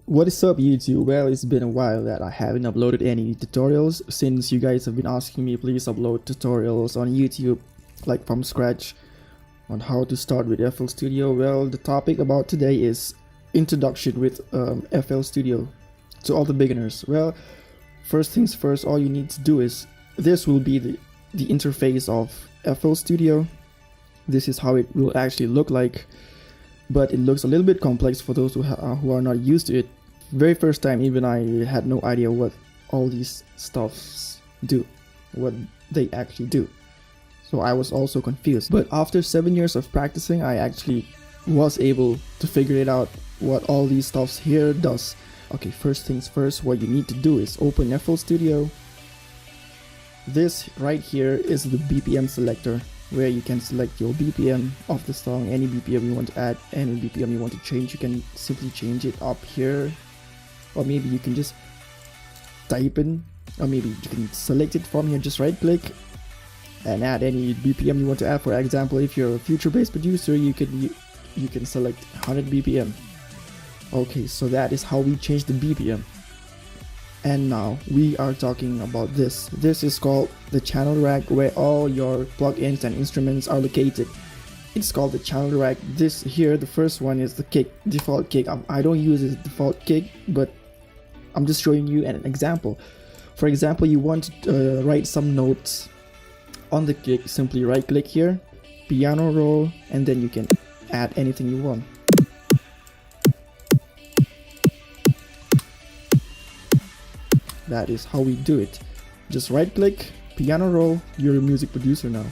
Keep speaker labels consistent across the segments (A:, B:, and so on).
A: What is up YouTube? Well, it's been a while that I haven't uploaded any tutorials since you guys have been asking me please upload tutorials on YouTube like from scratch on how to start with FL Studio. Well, the topic about today is introduction with FL Studio to all the beginners. Well, first things first, all you need to do is this will be the interface of FL Studio. This is how it will actually look like, but it looks a little bit complex for those who are not used to it. Very first time, even I had no idea what all these stuffs do, what they actually do. So I was also confused. But after 7 years of practicing, I actually was able to figure it out what all these stuffs here does. Okay, first things first, what you need to do is open FL Studio. This right here is the BPM selector, where you can select your BPM of the song, any BPM you want to add, any BPM you want to change. You can simply change it up here, or maybe you can just type in, or maybe you can select it from here, just right click and add any BPM you want to add. For example, if you're a future bass producer, you can select 100 BPM. Okay, so that is how we change the BPM. And now we are talking about this. This is called the channel rack, where all your plugins and instruments are located. It's called the channel rack. This here, the first one is the kick, default kick. I don't use this default kick, but I'm just showing you an example. For example, you want to write some notes on the kick. Simply right click here, piano roll, and then you can add anything you want. That is how we do it. Just right click, piano roll, you're a music producer now.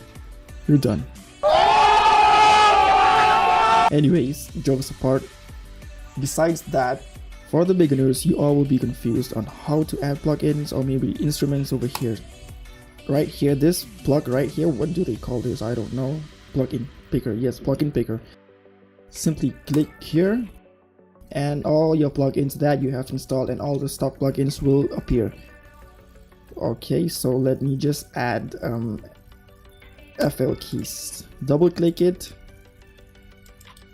A: You're done. Anyways, jokes apart. Besides that, for the beginners, you all will be confused on how to add plugins or maybe instruments over here. Right here, this plug right here, what do they call this? I don't know. Plugin picker, yes, plugin picker. Simply click here, and all your plugins that you have installed and all the stock plugins will appear. Okay, so let me just add FL keys. Double click it,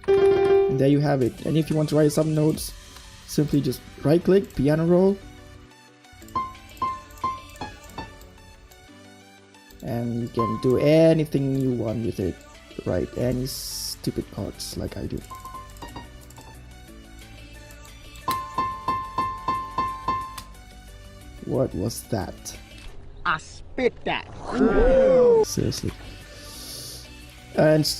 A: and there you have it. And if you want to write some notes, simply just right click, piano roll, and you can do anything you want with it. Write any stupid chords like I do. What was that?
B: I spit that.
A: Seriously. And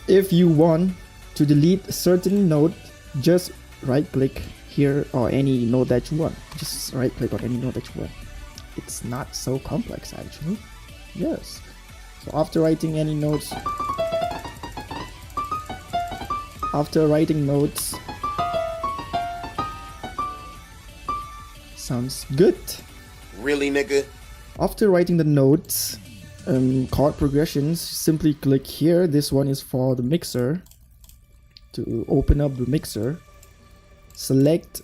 A: if you want to delete a certain note, just right click here, or any note that you want. Just right click on any note that you want. It's not so complex actually. Yes. So after writing any notes, sounds good.
C: Really, nigga?
A: After writing the notes, chord progressions, simply click here. This one is for the mixer. To open up the mixer, select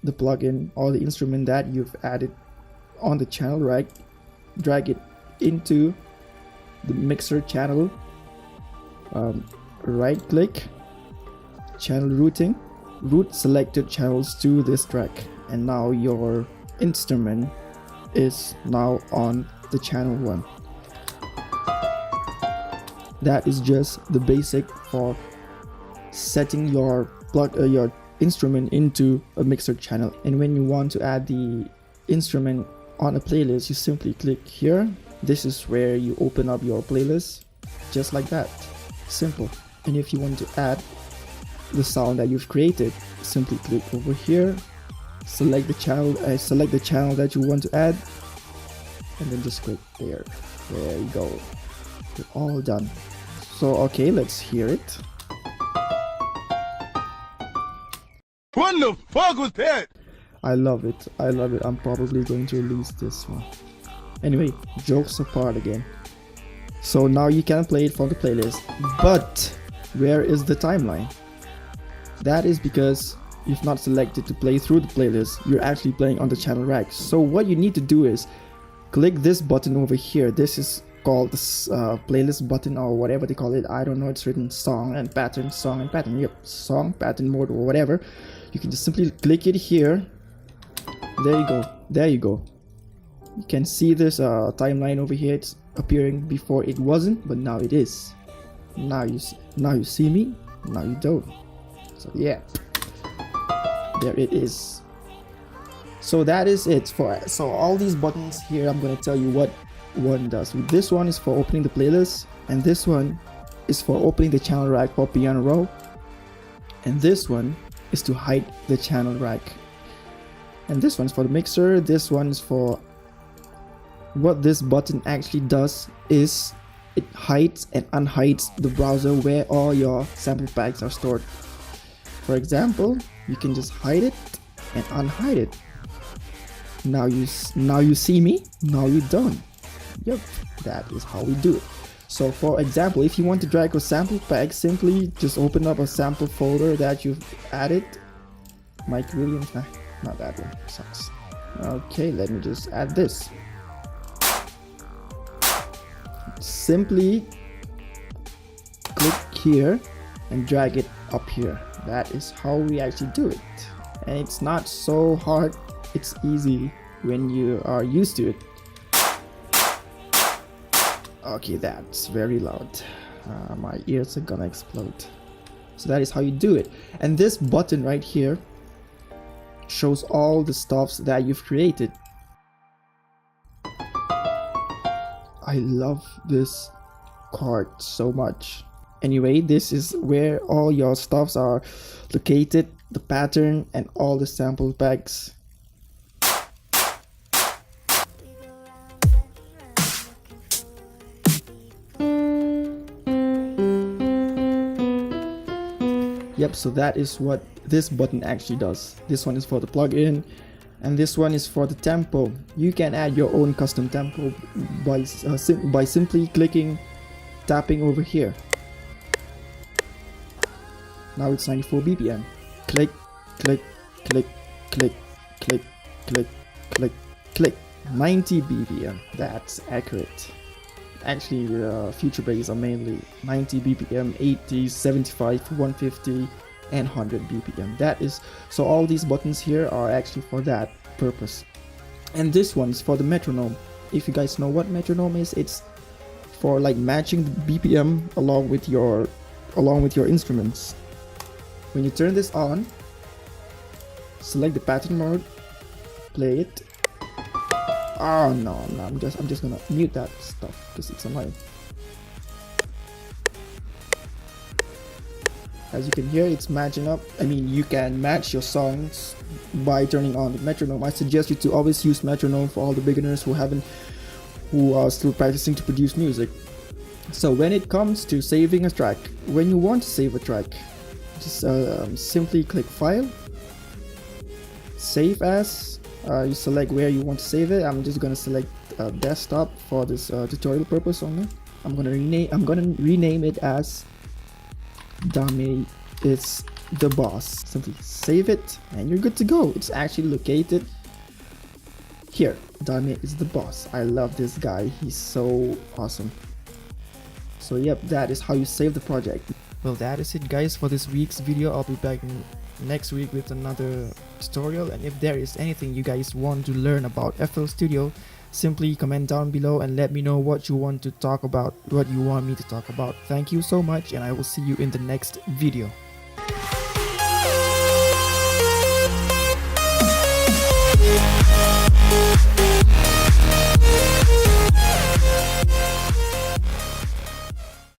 A: the plugin or the instrument that you've added on the channel rack, drag it into the mixer channel, right click, channel routing, route selected channels to this track, and now your instrument is now on the channel 1. That is just the basic for setting your your instrument into a mixer channel. And when you want to add the instrument on a playlist, you simply click here. This is where you open up your playlist, just like that. Simple. And if you want to add the sound that you've created, simply click over here, select the channel that you want to add, and then just click there. There you go. You're all done. So okay, let's hear it.
C: What the fuck was that?
A: I love it. I love it. I'm probably going to release this one. Anyway, jokes apart again. So now you can play it from the playlist. But where is the timeline? That is because you've not selected to play through the playlist. You're actually playing on the channel rack. So what you need to do is click this button over here. This is called this playlist button or whatever they call it. I don't know. It's written song and pattern, song and pattern. Yep, song, pattern mode or whatever. You can just simply click it here. There you go. There you go. You can see this timeline over here. It's appearing before it wasn't, but now it is. Now you see me. Now you don't. So yeah, there it is. So that is it for so all these buttons here. I'm gonna tell you what one does. This one is for opening the playlist, and this one is for opening the channel rack for piano roll, and this one is to hide the channel rack, and this one's for the mixer. This one's for what this button actually does is it hides and unhides the browser where all your sample packs are stored. For example, you can just hide it and unhide it. Now you see me, now you don't. Yep, that is how we do it. So for example, if you want to drag a sample pack, simply just open up a sample folder that you've added. Mike Williams, nah, not that one, sucks. Okay, let me just add this. Simply click here and drag it up here. That is how we actually do it, and it's not so hard. It's easy when you are used to it. Okay, that's very loud. My ears are gonna explode. So that is how you do it. And this button right here shows all the stuffs that you've created. I love this card so much. Anyway, this is where all your stuffs are located, the pattern and all the sample packs. Yep, so that is what this button actually does. This one is for the plugin, and this one is for the tempo. You can add your own custom tempo by simply tapping over here. Now it's 94 BPM. Click, click, click, click, click, click, click, click. 90 BPM. That's accurate. Actually, future breaks are mainly 90 BPM, 80, 75, 150, and 100 BPM. That is, so all these buttons here are actually for that purpose. And this one's for the metronome. If you guys know what metronome is, it's for like matching the BPM along with your instruments. When you turn this on, select the pattern mode, play it. Oh no, I'm just gonna mute that stuff because it's annoying. As you can hear, it's matching up. I mean, you can match your songs by turning on the metronome. I suggest you to always use metronome for all the beginners who are still practicing to produce music. So when it comes to saving a track, when you want to save a track, just simply click File, Save As. You select where you want to save it. I'm just gonna select desktop for this tutorial purpose only. I'm gonna rename it as Dame is the Boss. Simply save it and you're good to go. It's actually located here. Dame is the Boss. I love this guy. He's so awesome. So yep, that is how you save the project. Well, that is it guys for this week's video. I'll be back next week with another tutorial, and if there is anything you guys want to learn about FL Studio, simply comment down below and let me know what you want to talk about, what you want me to talk about. Thank you so much, and I will see you in the next video.